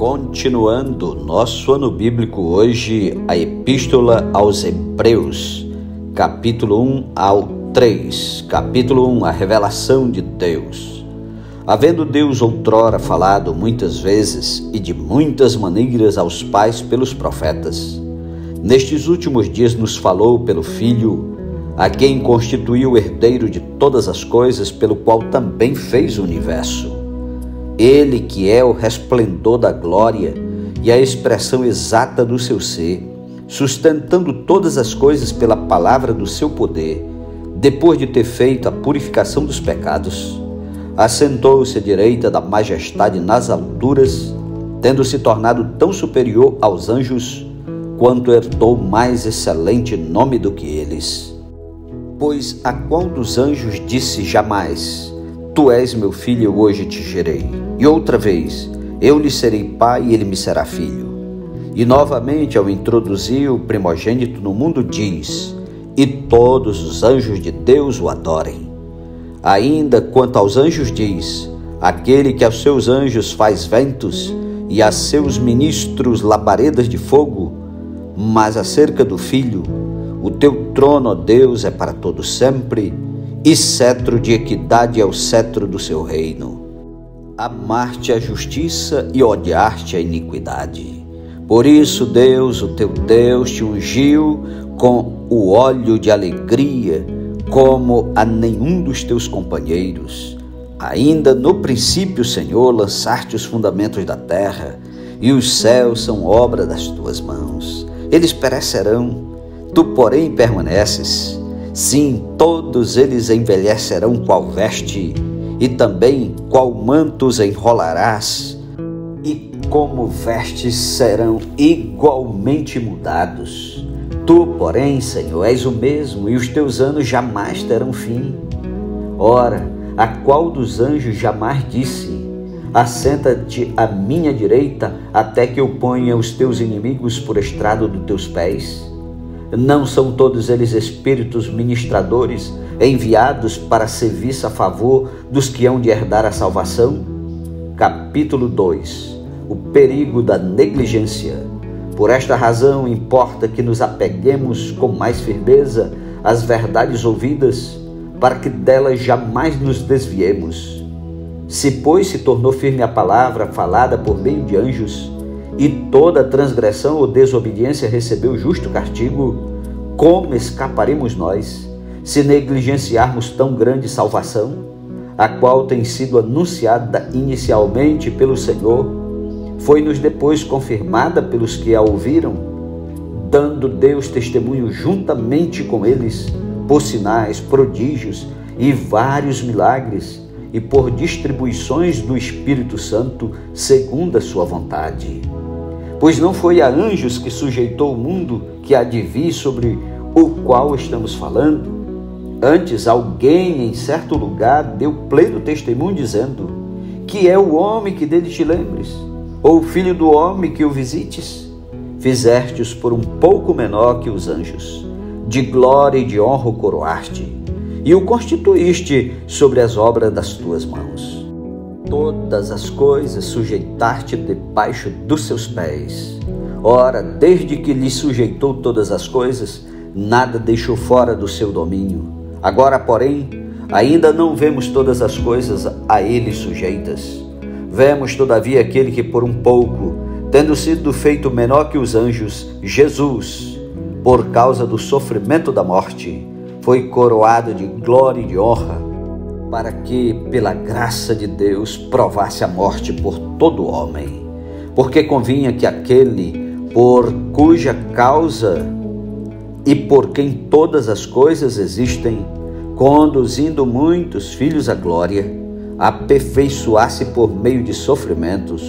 Continuando nosso ano bíblico hoje, a Epístola aos Hebreus, capítulo 1 ao 3. Capítulo 1, a revelação de Deus. Havendo Deus outrora falado muitas vezes e de muitas maneiras aos pais pelos profetas, nestes últimos dias nos falou pelo Filho, a quem constituiu o herdeiro de todas as coisas, pelo qual também fez o universo. Ele que é o resplendor da glória e a expressão exata do seu ser, sustentando todas as coisas pela palavra do seu poder, depois de ter feito a purificação dos pecados, assentou-se à direita da majestade nas alturas, tendo se tornado tão superior aos anjos, quanto herdou mais excelente nome do que eles. Pois a qual dos anjos disse jamais: Tu és meu filho, eu hoje te gerei. E outra vez, eu lhe serei pai e ele me será filho. E novamente, ao introduzir o primogênito no mundo, diz: E todos os anjos de Deus o adorem. Ainda quanto aos anjos diz: Aquele que aos seus anjos faz ventos e a seus ministros labaredas de fogo. Mas acerca do Filho: O teu trono, ó Deus, é para todo sempre, e cetro de equidade é o cetro do seu reino. Amar-te a justiça e odiar-te a iniquidade. Por isso Deus, o teu Deus, te ungiu com o óleo de alegria, como a nenhum dos teus companheiros. Ainda no princípio, Senhor, lançaste os fundamentos da terra, e os céus são obra das tuas mãos. Eles perecerão, tu, porém, permaneces. Sim, todos eles envelhecerão qual veste, e também qual manto os enrolarás, e como vestes serão igualmente mudados. Tu, porém, Senhor, és o mesmo, e os teus anos jamais terão fim. Ora, a qual dos anjos jamais disse: Assenta-te à minha direita, até que eu ponha os teus inimigos por estrado dos teus pés? Não são todos eles espíritos ministradores, enviados para serviço a favor dos que hão de herdar a salvação? Capítulo 2. O perigo da negligência. Por esta razão, importa que nos apeguemos com mais firmeza às verdades ouvidas, para que delas jamais nos desviemos. Se, pois, se tornou firme a palavra falada por meio de anjos, e toda transgressão ou desobediência recebeu justo castigo, como escaparemos nós, se negligenciarmos tão grande salvação, a qual tem sido anunciada inicialmente pelo Senhor, foi-nos depois confirmada pelos que a ouviram, dando Deus testemunho juntamente com eles, por sinais, prodígios e vários milagres, e por distribuições do Espírito Santo, segundo a sua vontade. Pois não foi a anjos que sujeitou o mundo que há de vir, sobre o qual estamos falando. Antes, alguém em certo lugar deu pleno testemunho, dizendo: Que é o homem que dele te lembres? Ou o filho do homem que o visites? Fizeste-os por um pouco menor que os anjos. De glória e de honra o coroaste, e o constituíste sobre as obras das tuas mãos. Todas as coisas sujeitaste debaixo dos seus pés. Ora, desde que lhe sujeitou todas as coisas, nada deixou fora do seu domínio. Agora, porém, ainda não vemos todas as coisas a ele sujeitas. Vemos, todavia, aquele que por um pouco, tendo sido feito menor que os anjos, Jesus, por causa do sofrimento da morte, foi coroado de glória e de honra, para que, pela graça de Deus, provasse a morte por todo homem. Porque convinha que aquele, por cuja causa e por quem todas as coisas existem, conduzindo muitos filhos à glória, aperfeiçoasse por meio de sofrimentos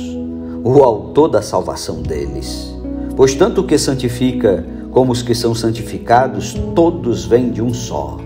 o autor da salvação deles. Pois tanto o que santifica como os que são santificados, todos vêm de um só.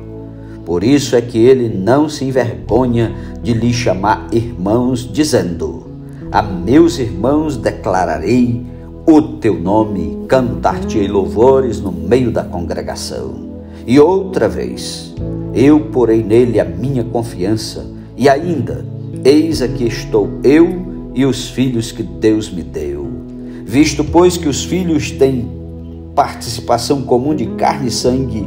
Por isso é que ele não se envergonha de lhe chamar irmãos, dizendo: A meus irmãos declararei o teu nome, cantar-te-ei louvores no meio da congregação. E outra vez, eu porei nele a minha confiança, e ainda, eis aqui estou eu e os filhos que Deus me deu. Visto, pois, que os filhos têm participação comum de carne e sangue,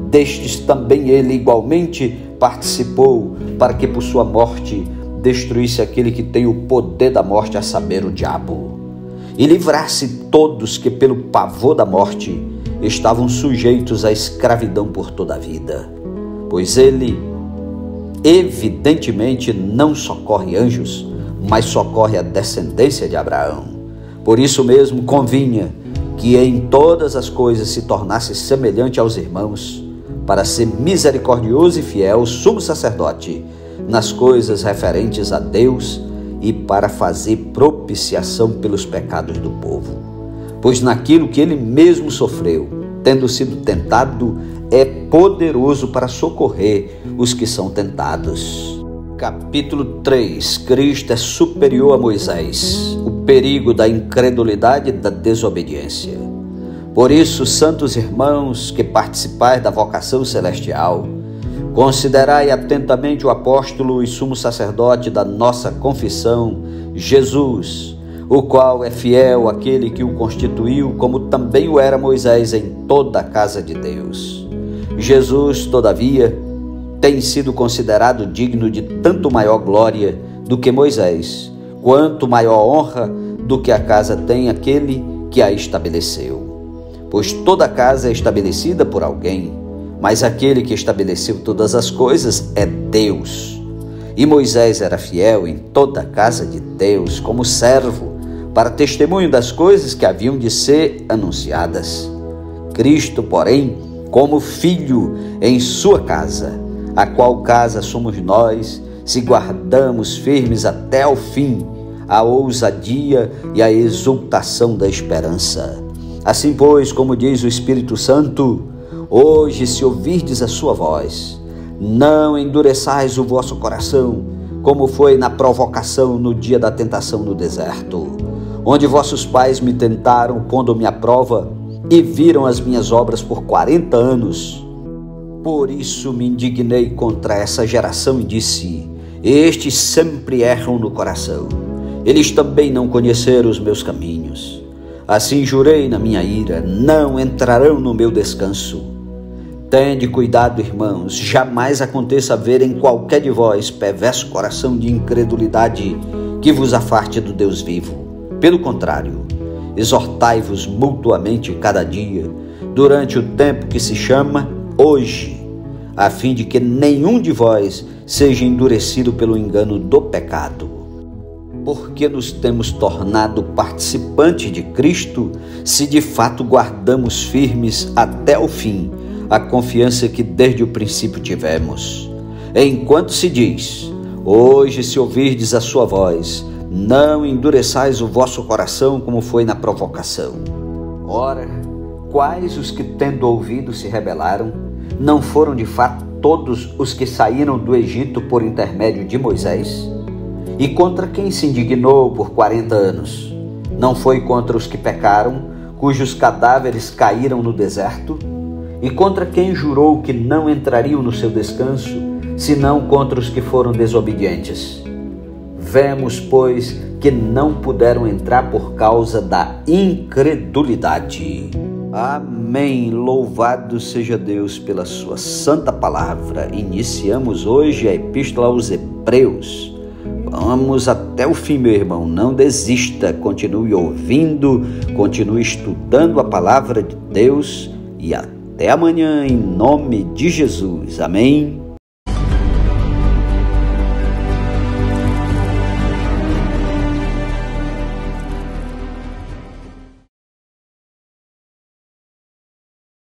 destes também ele igualmente participou, para que por sua morte destruísse aquele que tem o poder da morte, a saber, o diabo, e livrasse todos que pelo pavor da morte estavam sujeitos à escravidão por toda a vida. Pois ele evidentemente não socorre anjos, mas socorre a descendência de Abraão. Por isso mesmo convinha que em todas as coisas se tornasse semelhante aos irmãos, para ser misericordioso e fiel sumo sacerdote nas coisas referentes a Deus e para fazer propiciação pelos pecados do povo. Pois naquilo que ele mesmo sofreu, tendo sido tentado, é poderoso para socorrer os que são tentados. Capítulo 3. Cristo é superior a Moisés. O perigo da incredulidade e da desobediência. Por isso, santos irmãos que participais da vocação celestial, considerai atentamente o apóstolo e sumo sacerdote da nossa confissão, Jesus, o qual é fiel àquele que o constituiu, como também o era Moisés em toda a casa de Deus. Jesus, todavia, tem sido considerado digno de tanto maior glória do que Moisés, quanto maior honra do que a casa tem aquele que a estabeleceu. Pois toda casa é estabelecida por alguém, mas aquele que estabeleceu todas as coisas é Deus. E Moisés era fiel em toda a casa de Deus como servo, para testemunho das coisas que haviam de ser anunciadas. Cristo, porém, como filho em sua casa, a qual casa somos nós, se guardamos firmes até ao fim a ousadia e a exultação da esperança. Assim, pois, como diz o Espírito Santo, hoje, se ouvirdes a sua voz, não endureçais o vosso coração, como foi na provocação no dia da tentação no deserto, onde vossos pais me tentaram, pondo-me à prova, e viram as minhas obras por 40 anos. Por isso me indignei contra essa geração e disse: estes sempre erram no coração, eles também não conheceram os meus caminhos. Assim jurei na minha ira, não entrarão no meu descanso. Tende cuidado, irmãos, jamais aconteça haver em qualquer de vós perverso coração de incredulidade que vos afarte do Deus vivo. Pelo contrário, exortai-vos mutuamente cada dia, durante o tempo que se chama hoje, a fim de que nenhum de vós seja endurecido pelo engano do pecado. Porque nos temos tornado participantes de Cristo, se de fato guardamos firmes até o fim a confiança que desde o princípio tivemos. Enquanto se diz: hoje, se ouvirdes a sua voz, não endureçais o vosso coração como foi na provocação. Ora, quais os que tendo ouvido se rebelaram? Não foram de fato todos os que saíram do Egito por intermédio de Moisés? E contra quem se indignou por 40 anos? Não foi contra os que pecaram, cujos cadáveres caíram no deserto? E contra quem jurou que não entrariam no seu descanso, senão contra os que foram desobedientes? Vemos, pois, que não puderam entrar por causa da incredulidade. Amém. Louvado seja Deus pela sua santa palavra. Iniciamos hoje a Epístola aos Hebreus. Vamos até o fim, meu irmão. Não desista. Continue ouvindo, continue estudando a palavra de Deus e até amanhã, em nome de Jesus. Amém.